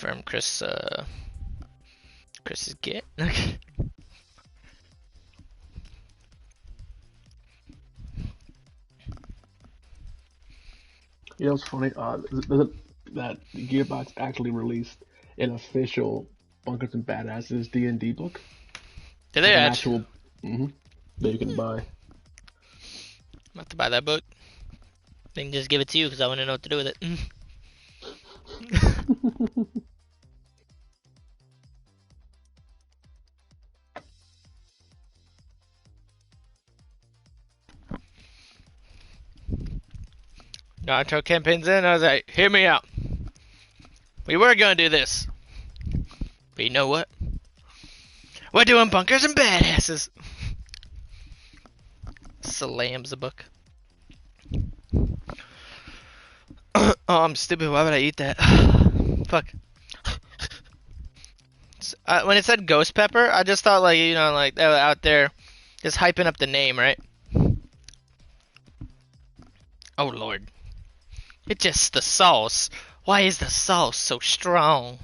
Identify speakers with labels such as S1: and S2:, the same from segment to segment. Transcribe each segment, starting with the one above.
S1: confirm Chris Chris is get.
S2: You know what's funny? That Gearbox actually released an official Bunkers and Badasses D&D book,
S1: Did they
S2: like an
S1: actually?
S2: actual that you can buy.
S1: I'm about to buy that book. They can just give it to you because I want to know what to do with it. Naruto campaign's in. I was like, hear me out. We were gonna do this, but you know what? We're doing Bunkers and Badasses. Slams the book. Oh, I'm stupid. Why would I eat that? Fuck. When it said Ghost Pepper, I just thought like, you know, like they were out there just hyping up the name, right? Oh lord. It's just the sauce. Why is the sauce so strong?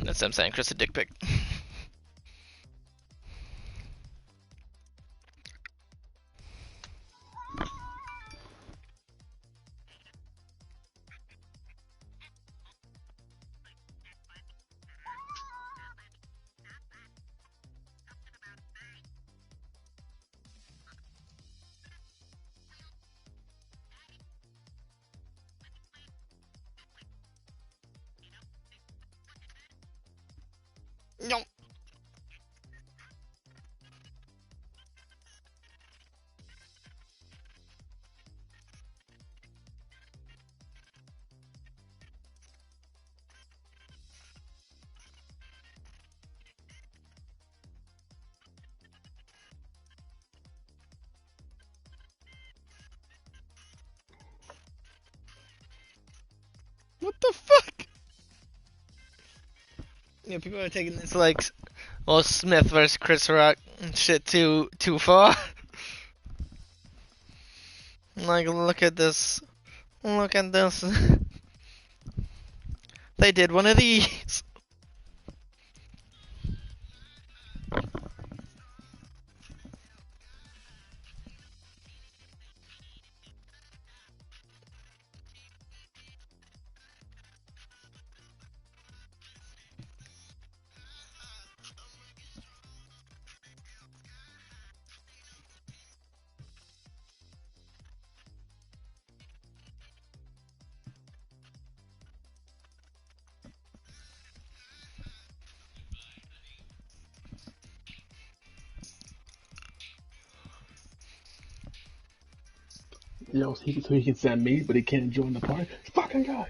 S1: That's what I'm saying, Chris a dick pic. No. What the fuck? Yeah, people are taking this like Will Smith versus Chris Rock and shit too far. Like, look at this. Look at this. They did one of these.
S2: You know, so he can send me, but he can't join the party. Fucking guy.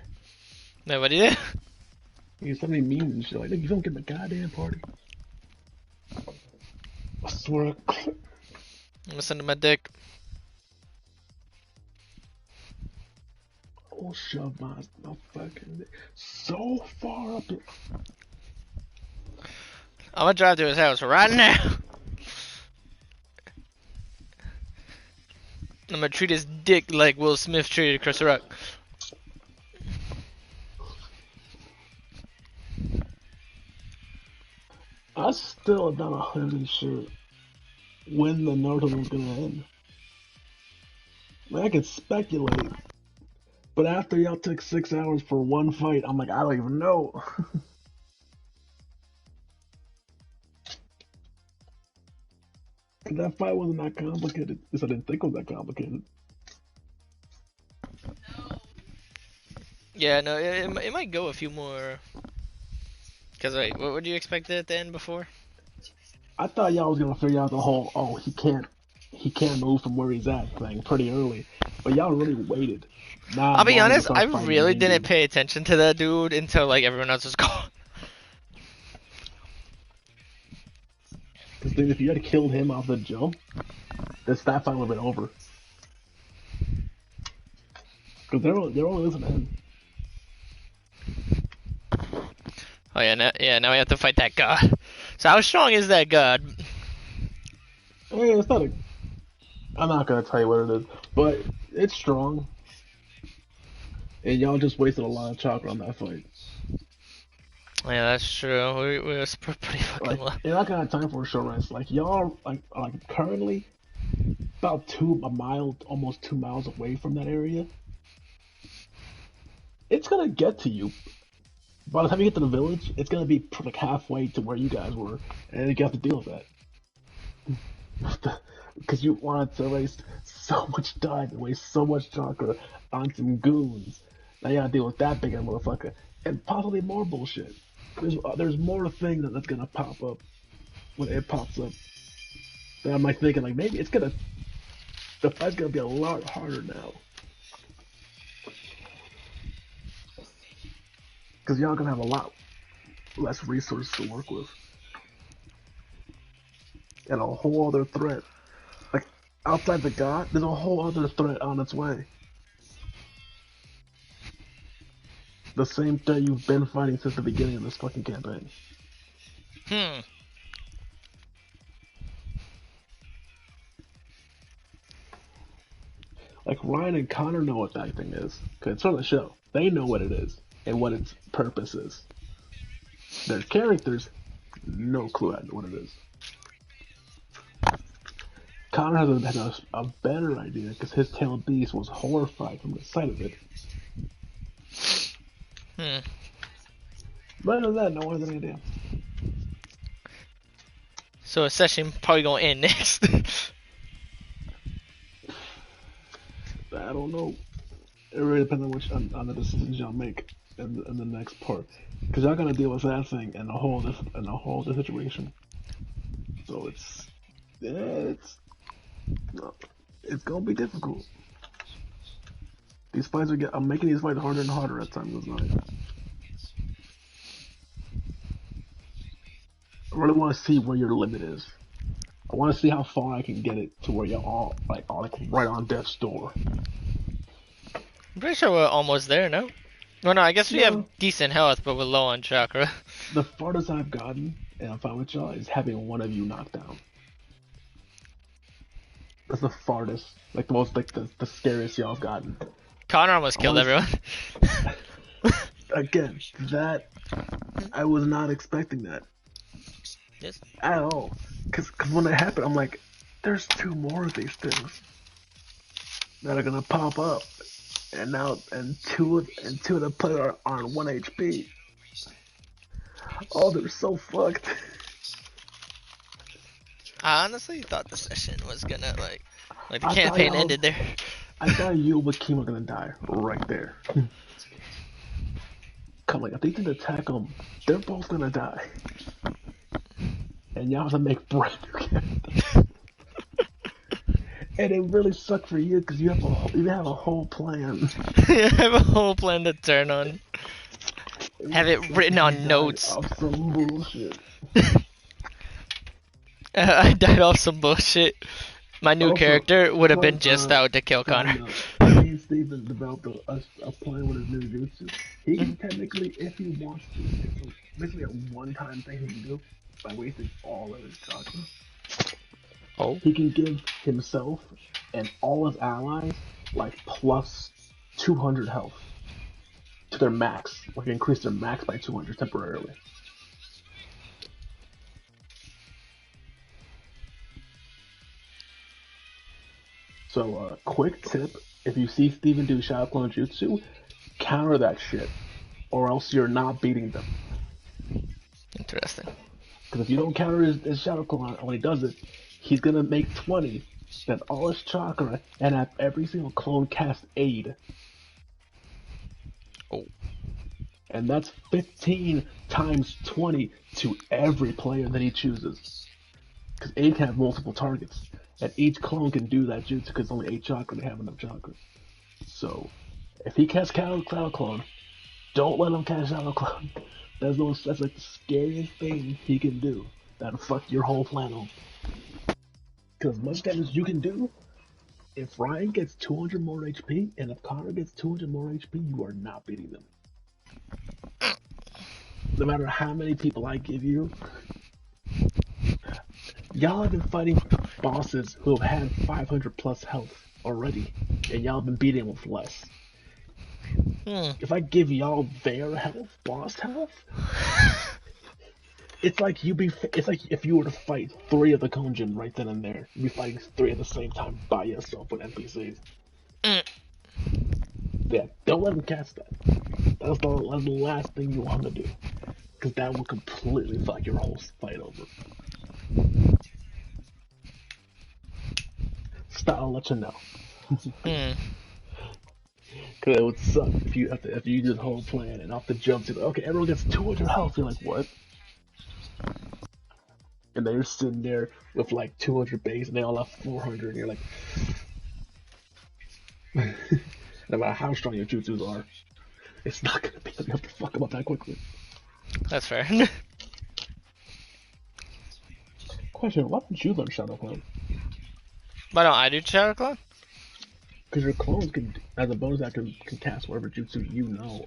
S1: Nobody did.
S2: He sent me memes and shit like, you don't get the goddamn party. I swear.
S1: I'm gonna send him my dick.
S2: I'll shove my fucking so far up.
S1: I'm gonna drive to his house right now. I'm gonna treat his dick like Will Smith treated Chris Rock.
S2: I still have not 100% sure when the Naruto was gonna end. Like, I could speculate, but after y'all took 6 hours for one fight, I'm like, I don't even know. That fight wasn't that complicated. At least I didn't think it was that complicated.
S1: Yeah, no, it might go a few more. Cause wait, what would you expect it at the end before?
S2: I thought y'all was gonna figure out the whole he can't move from where he's at thing pretty early, but y'all really waited. Nah,
S1: I'll be
S2: now he
S1: honest,
S2: starts
S1: I
S2: fighting
S1: really didn't
S2: Negan.
S1: pay attention to that dude until like everyone else was gone.
S2: Because then if you had killed him off the jump, this that fight would have been over. Because they're only listening to him.
S1: Oh yeah, now we have to fight that guy. So how strong is that god?
S2: I mean, it's not a. I'm not gonna tell you what it is, but it's strong, and y'all just wasted a lot of chakra on that fight.
S1: Yeah, that's true. We were pretty fucking
S2: Like,
S1: low.
S2: you're not gonna have time for a short rest. Like y'all, like currently about a mile, almost 2 miles away from that area. It's gonna get to you. By the time you get to the village, it's gonna be like halfway to where you guys were, and you have to deal with that. Because you wanted to waste so much time and waste so much chakra on some goons. Now you gotta deal with that big ass motherfucker, and possibly more bullshit. There's more things that's gonna pop up when it pops up. That I'm like thinking like maybe the fight's gonna be a lot harder now. Because y'all gonna have a lot less resources to work with. And a whole other threat. Like, outside the god, there's a whole other threat on its way. The same threat you've been fighting since the beginning of this fucking campaign.
S1: Hmm.
S2: Like, Ryan and Connor know what that thing is. Because it's from the show. They know what it is and what its purpose is. Their characters, no clue what it is. Connor has a better idea because his tail beast was horrified from the sight of it.
S1: Hmm.
S2: But other than that, no one has any idea.
S1: So a session probably gonna end next.
S2: I don't know. It really depends on the decisions y'all make in the next part, because y'all gonna deal with that thing and a whole other situation. So it's gonna be difficult. These fights I'm making these fights harder and harder as time goes on. I really want to see where your limit is. I want to see how far I can get it to where you're all like right on death's door.
S1: I'm pretty sure we're almost there, no? Well, no, I guess we
S2: Yeah.
S1: have decent health, but we're low on chakra.
S2: The farthest I've gotten, and I'm fine with y'all, is having one of you knocked down. That's the farthest, like the most, like the scariest y'all have gotten.
S1: Connor almost killed everyone.
S2: Again, that I was not expecting that
S1: Yes.
S2: at all. Cause when it happened, I'm like, there's two more of these things that are gonna pop up, and two of the players are on 1 HP. Oh, they're so fucked.
S1: I honestly thought the session was gonna like the
S2: I
S1: campaign ended there.
S2: I thought you and Kim were gonna die right there. Come like, if they didn't attack them, they're both gonna die. And y'all have to make brand new characters. And it really sucked for you because you have a whole plan.
S1: I have a whole plan to turn on. Have it written on notes.
S2: Of some bullshit.
S1: I died off some bullshit. My new
S2: Also,
S1: character would have been just out to kill Connor.
S2: Me and Steven developed a plan with his new jutsu. He can technically, if he wants to, it's basically a one-time thing he can do by wasting all of his chakra.
S1: Oh.
S2: He can give himself and all his allies like plus 200 health to their max. Like increase their max by 200 temporarily. So, quick tip: if you see Steven do Shadow Clone Jutsu, counter that shit, or else you're not beating them.
S1: Interesting.
S2: Because if you don't counter his Shadow Clone when he does it, he's gonna make 20, spend all his chakra, and have every single clone cast aid.
S1: Oh.
S2: And that's 15 times 20 to every player that he chooses. Because aid can have multiple targets. And each clone can do that jutsu because only 8 chakra, they have enough chakra. So, if he casts Shadow Clone, don't let him cast Shadow Clone. That's like the scariest thing he can do. That'll fuck your whole plan up. Because as much damage you can do, if Ryan gets 200 more HP, and if Connor gets 200 more HP, you are not beating them. No matter how many people I give you, Y'all have been fighting bosses who have had 500 plus health already, and y'all have been beating with less.
S1: Hmm.
S2: If I give y'all their health, boss health, it's like it's like if you were to fight 3 of the Konjin right then and there. You'd be fighting 3 at the same time by yourself with NPCs.
S1: Mm.
S2: Yeah, don't let them catch that. That's the last thing you want to do, because that will completely fuck your whole fight over. Stop, I'll let you know.
S1: Hmm.
S2: Because it would suck if you do the whole plan and off the jump, you're like, okay, everyone gets 200 health. You're like, what? And then you're sitting there with like 200 base, and they all have 400, and you're like, no matter how strong your jutsus are, it's not gonna be enough to fuck them up that quickly.
S1: That's fair.
S2: Question: why don't you learn Shadow Clone?
S1: Why don't I do Shadow Clone?
S2: Because your clones can, as a bonus action, can cast whatever jutsu you know.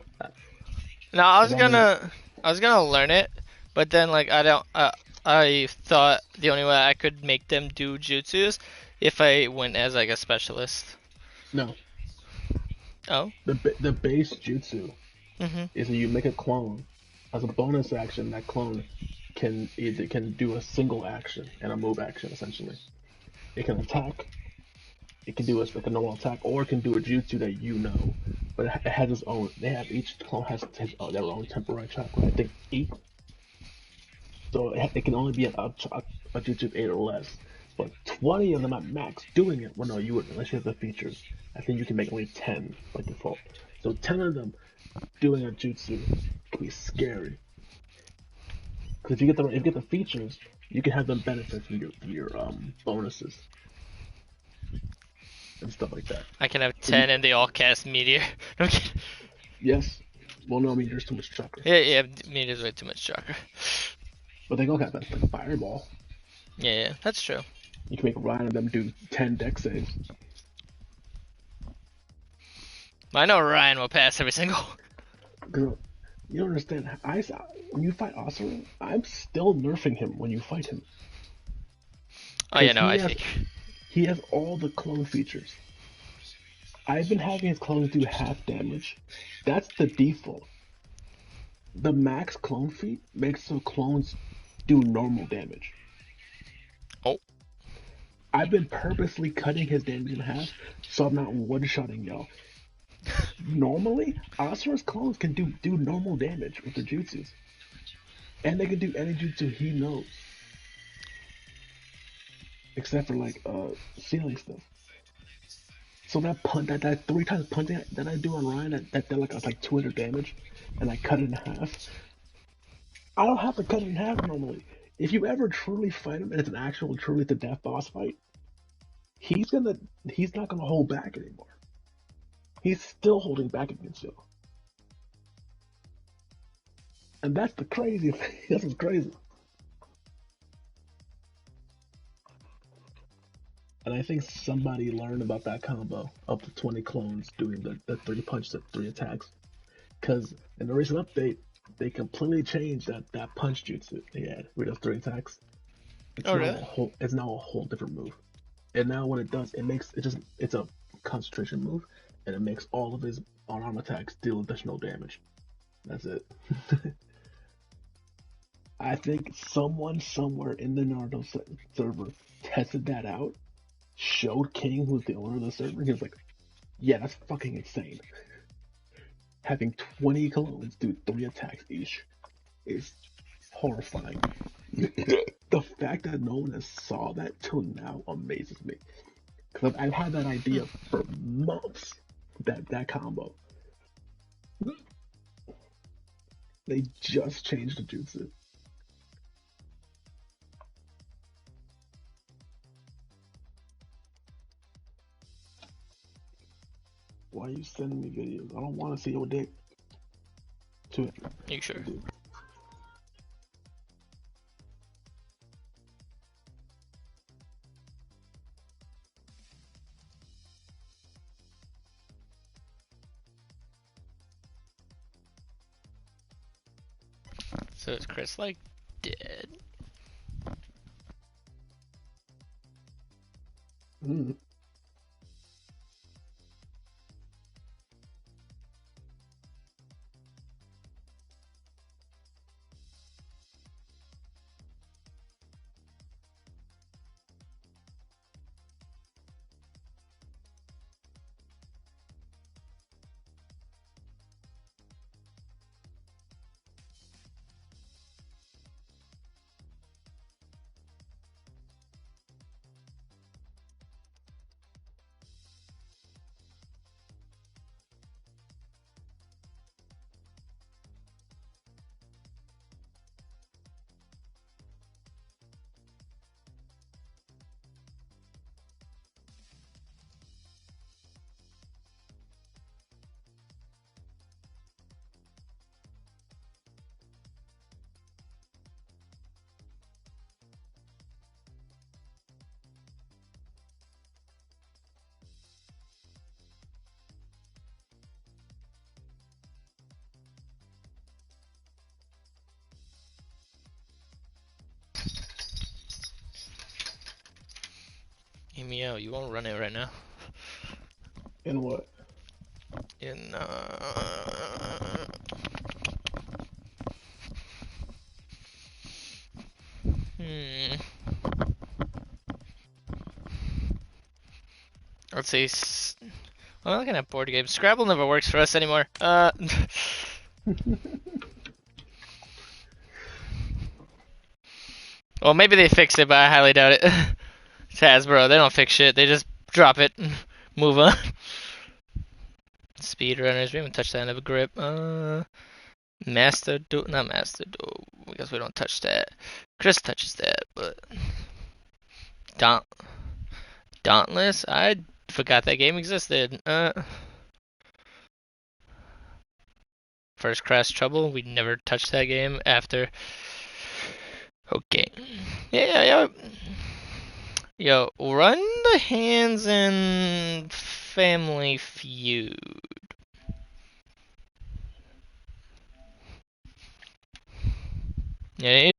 S1: No, I
S2: As
S1: was
S2: long as
S1: gonna learn it, but then like I don't. I thought the only way I could make them do jutsus if I went as like a specialist.
S2: no,
S1: Oh.
S2: the base jutsu
S1: Mhm.
S2: is that you make a clone. As a bonus action, that clone can do a single action and a move action essentially. It can attack. It can do like a normal attack, or it can do a jutsu that you know. But it has its own. They have each clone has their own temporary chakra. I think 8. So it can only be a jutsu of 8 or less. But 20 of them at max doing it. Well, no, you wouldn't unless you have the features. I think you can make only 10 by default. So 10 of them doing a jutsu can be scary. Because if you get the features, you can have them benefit from your bonuses and stuff like that.
S1: I can have
S2: So you
S1: 10 and they all cast Meteor. No, I'm kidding.
S2: yes, well no, I mean there's too much chakra,
S1: Yeah, yeah, Meteor's way too much chakra.
S2: but they all got benefit like fireball.
S1: Yeah, yeah, that's true.
S2: You can make Ryan and them do 10 deck saves.
S1: I know Ryan will pass every single.
S2: Girl, you don't understand. When you fight Asura, I'm still nerfing him when you fight him
S1: Oh yeah,
S2: because
S1: no, I think.
S2: he has all the clone features. I've been having his clones do half damage. That's the default. The max clone feat makes the clones do normal damage.
S1: Oh.
S2: I've been purposely cutting his damage in half, so I'm not one-shotting y'all. Normally, Asura's clones can do normal damage with their jutsus, and they can do any jutsu he knows, except for like ceiling stuff. So that 3 times punching that I do on Ryan that like 200 damage, and I cut it in half. I don't have to cut it in half normally. If you ever truly fight him and it's an actual truly to death boss fight, he's gonna he's not gonna hold back anymore. He's still holding back against you. And that's the crazy thing. This is crazy. And I think somebody learned about that combo of the 20 clones doing the 3 punches at 3 attacks. Because in the recent update, they completely changed that punch jutsu they had with those 3 attacks.
S1: Oh really?
S2: It's now a whole different move. And now what it does, it's a concentration move, and it makes all of his unarmed attacks deal additional damage. That's it. I think someone somewhere in the Naruto server tested that out, showed King, who's the owner of the server, and he was like, yeah, that's fucking insane. Having 20 clones do 3 attacks each is horrifying. The fact that no one has saw that till now amazes me. Because I've had that idea for months, that combo. They just changed the jutsu. Why are you sending me videos? I don't want to see your dick. To it.
S1: You sure? So is Chris like dead?
S2: Mm.
S1: Hey, Meow, you won't run it right now.
S2: And what?
S1: In, hmm. Let's see. Well, I'm looking at board games. Scrabble never works for us anymore. Well, maybe they fixed it, but I highly doubt it. It's Hasbro. They don't fix shit. They just drop it, move on. Speedrunners. We haven't touched that end of a grip. Master Duel. Not Master Duel, because we don't touch that. Chris touches that, but Daunt Dauntless. I forgot that game existed. First Crash Trouble. We never touched that game after. Okay. Yeah. Yo, run the hands in Family Feud. Yeah,